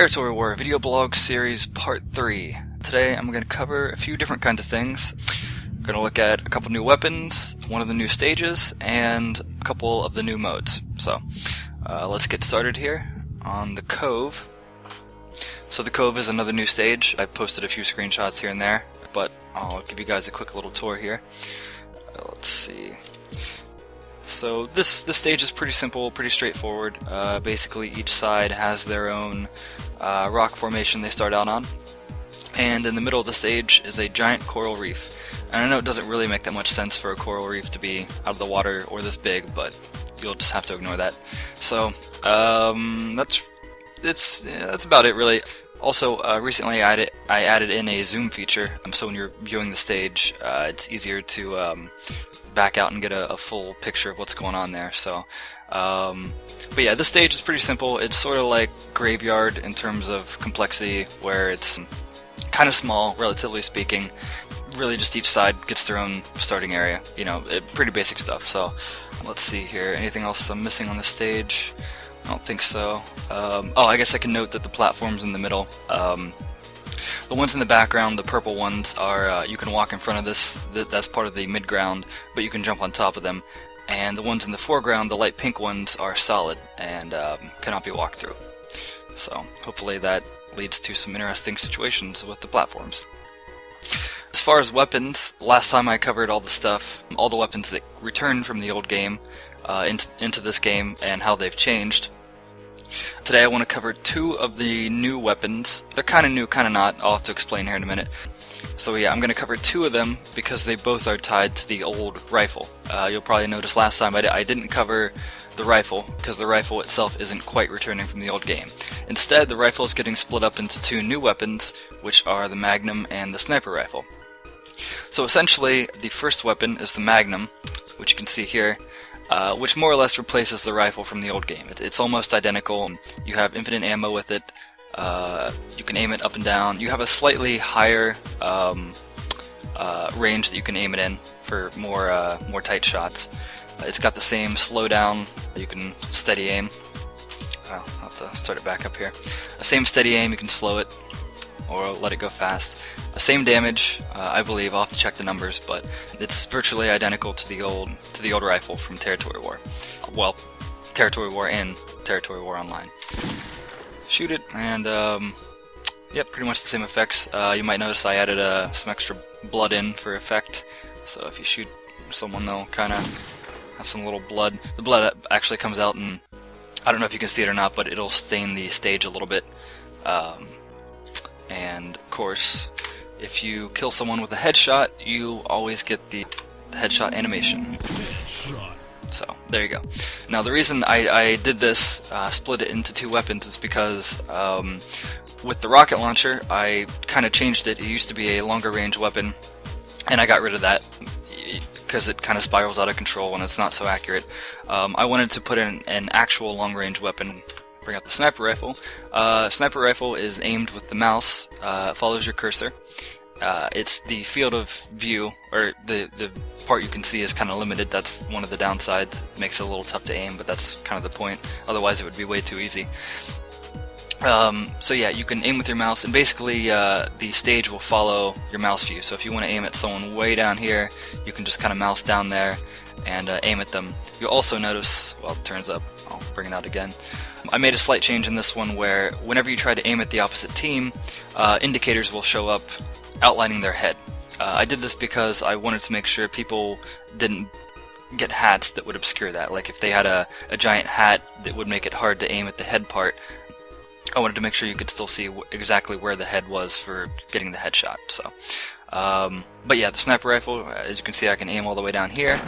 Territory War Video Blog Series Part 3. Today I'm going to cover a few different kinds of things. I'm going to look at a couple new weapons, one of the new stages, and a couple of the new modes. So let's get started here on the Cove. So the Cove is another new stage. I posted a few screenshots here and there, but I'll give you guys a quick little tour here. Let's see. So this stage is pretty simple, pretty straightforward. Basically each side has their own rock formation they start out on. And in the middle of the stage is a giant coral reef. And I know it doesn't really make that much sense for a coral reef to be out of the water or this big, but you'll just have to ignore that. So that's about it really. Also, recently I added in a zoom feature, so when you're viewing the stage, it's easier to back out and get a full picture of what's going on there. So, but yeah, this stage is pretty simple. It's sort of like Graveyard in terms of complexity, where it's kind of small, relatively speaking. Really, just each side gets their own starting area. You know, pretty basic stuff. So, let's see here. Anything else I'm missing on the stage? I don't think so. Oh, I guess I can note that the platforms in the middle, the ones in the background, the purple ones, are you can walk in front of this. That's part of the mid-ground, but you can jump on top of them. And the ones in the foreground, the light pink ones, are solid and cannot be walked through. So hopefully that leads to some interesting situations with the platforms. As far as weapons, last time I covered all the weapons that returned from the old game into this game and how they've changed. Today I want to cover two of the new weapons. They're kind of new, kind of not. I'll have to explain here in a minute. So yeah, I'm going to cover two of them because they both are tied to the old rifle. You'll probably notice last time I didn't cover the rifle because the rifle itself isn't quite returning from the old game. Instead, the rifle is getting split up into two new weapons, which are the Magnum and the sniper rifle. So essentially, the first weapon is the Magnum, which you can see here. Which more or less replaces the rifle from the old game. It's almost identical. You have infinite ammo with it. You can aim it up and down. You have a slightly higher range that you can aim it in for more tight shots. It's got the same slowdown. You can steady aim. I'll have to start it back up here. The same steady aim. You can slow it or let it go fast. Same damage, I believe. I'll have to check the numbers, but it's virtually identical to the old rifle from Territory War. Well, Territory War and Territory War Online. Shoot it, and yep, pretty much the same effects. You might notice I added some extra blood in for effect. So if you shoot someone, they'll kind of have some little blood. The blood actually comes out, and I don't know if you can see it or not, but it'll stain the stage a little bit. And of course, if you kill someone with a headshot, you always get the headshot animation. So, there you go. Now, the reason I did this, split it into two weapons, is because with the rocket launcher, I kind of changed it. It used to be a longer range weapon, and I got rid of that because it kind of spirals out of control when it's not so accurate. I wanted to put in an actual long range weapon. Bring out the sniper rifle. Sniper rifle is aimed with the mouse. It follows your cursor. It's the field of view, or the part you can see is kind of limited. That's one of the downsides. It makes it a little tough to aim, but that's kind of the point. Otherwise it would be way too easy. So yeah, you can aim with your mouse, and basically the stage will follow your mouse view. So if you want to aim at someone way down here, you can just kind of mouse down there and aim at them. You'll also notice, well, it turns up. I'll bring it out again. I made a slight change in this one where whenever you try to aim at the opposite team, indicators will show up outlining their head. I did this because I wanted to make sure people didn't get hats that would obscure that. Like if they had a giant hat that would make it hard to aim at the head part, I wanted to make sure you could still see exactly where the head was for getting the headshot. So, but yeah, the sniper rifle, as you can see, I can aim all the way down here.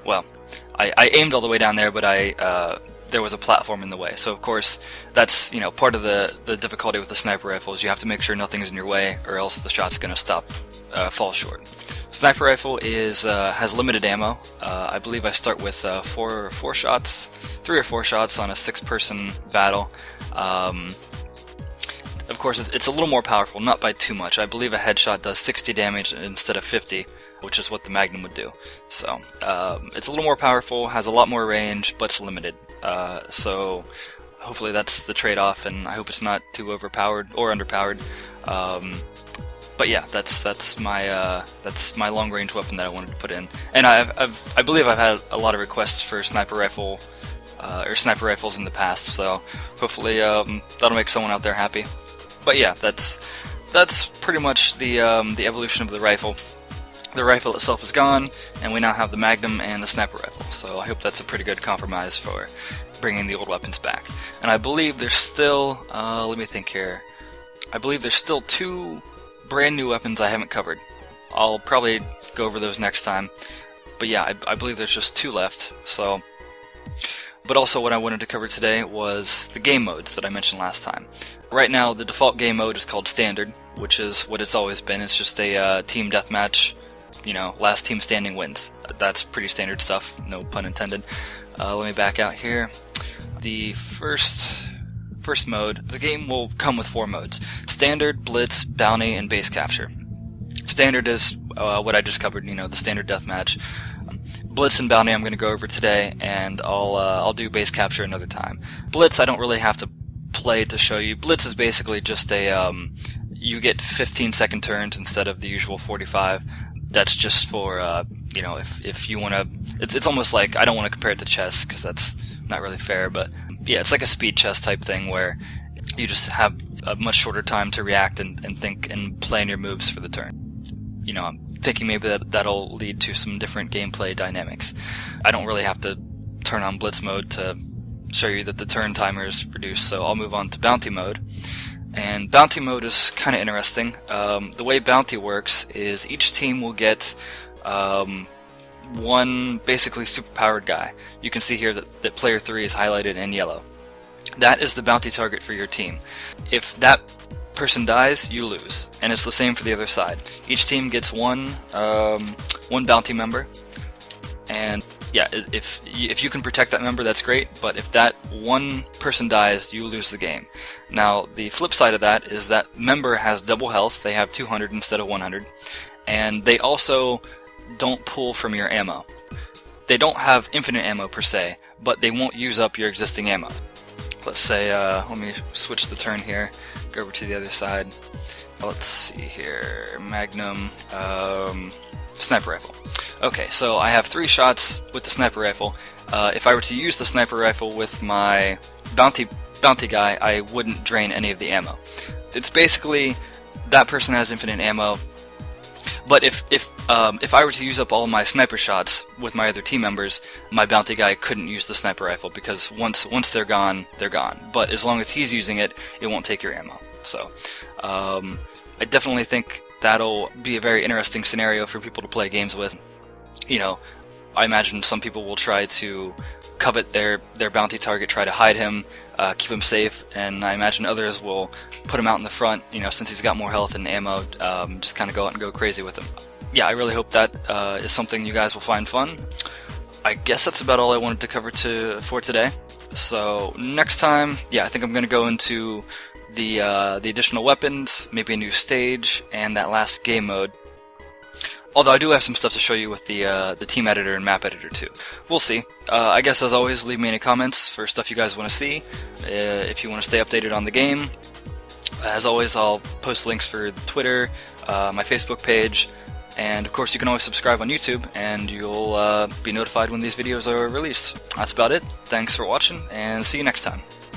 Well, I aimed all the way down there, but there was a platform in the way. So of course, that's part of the difficulty with the sniper rifle is you have to make sure nothing's in your way, or else the shot's going to fall short. Sniper rifle has limited ammo. I believe I start with 3 or 4 shots on a 6-person battle. Of course, it's a little more powerful, not by too much. I believe a headshot does 60 damage instead of 50, which is what the Magnum would do. So it's a little more powerful, has a lot more range, but it's limited. So hopefully that's the trade-off, and I hope it's not too overpowered or underpowered. But yeah, that's my long-range weapon that I wanted to put in, and I believe I've had a lot of requests for sniper rifle or sniper rifles in the past, so hopefully that'll make someone out there happy. But yeah, that's pretty much the evolution of the rifle. The rifle itself is gone, and we now have the Magnum and the sniper rifle. So I hope that's a pretty good compromise for bringing the old weapons back. And I believe there's still, let me think here. I believe there's still 2 brand new weapons I haven't covered. I'll probably go over those next time. But yeah, I believe there's just 2 left. So, but also what I wanted to cover today was the game modes that I mentioned last time. Right now, the default game mode is called Standard, which is what it's always been. It's just a team deathmatch. You know, last team standing wins. That's pretty standard stuff, no pun intended. Let me back out here. The first mode, the game will come with 4 modes: Standard, Blitz, Bounty, and Base Capture. Standard is what I just covered, you know, the standard deathmatch. Blitz and Bounty I'm going to go over today, and I'll do Base Capture another time. Blitz I don't really have to play to show you. Blitz is basically just a you get 15-second turns instead of the usual 45. That's just for, you know, if you want to, it's almost like, I don't want to compare it to chess, because that's not really fair, but yeah, it's like a speed chess type thing, where you just have a much shorter time to react and think and plan your moves for the turn. You know, I'm thinking maybe that'll lead to some different gameplay dynamics. I don't really have to turn on Blitz mode to show you that the turn timer is reduced, so I'll move on to Bounty mode. And Bounty mode is kind of interesting. The way Bounty works is each team will get one basically superpowered guy. You can see here that player 3 is highlighted in yellow. That is the bounty target for your team. If that person dies, you lose. And it's the same for the other side. Each team gets one bounty member. And yeah, if you can protect that member, that's great, but if that one person dies, you lose the game. Now, the flip side of that is that member has double health. They have 200 instead of 100, and they also don't pull from your ammo. They don't have infinite ammo per se, but they won't use up your existing ammo. Let's say, let me switch the turn here, go over to the other side. Let's see here, Magnum, sniper rifle. Okay, so I have 3 shots with the sniper rifle. If I were to use the sniper rifle with my bounty guy, I wouldn't drain any of the ammo. It's basically that person has infinite ammo. But if I were to use up all my sniper shots with my other team members, my bounty guy couldn't use the sniper rifle, because once they're gone, they're gone. But as long as he's using it, it won't take your ammo. So I definitely think that'll be a very interesting scenario for people to play games with. You know, I imagine some people will try to covet their bounty target, try to hide him, keep him safe, and I imagine others will put him out in the front, you know, since he's got more health and ammo, just kind of go out and go crazy with him. Yeah, I really hope that is something you guys will find fun. I guess that's about all I wanted to cover for today. So next time, yeah, I think I'm going to go into the additional weapons, maybe a new stage, and that last game mode. Although I do have some stuff to show you with the team editor and map editor too. We'll see. I guess as always, leave me any comments for stuff you guys want to see. If you want to stay updated on the game. As always, I'll post links for Twitter, my Facebook page, and of course you can always subscribe on YouTube, and you'll be notified when these videos are released. That's about it. Thanks for watching, and see you next time.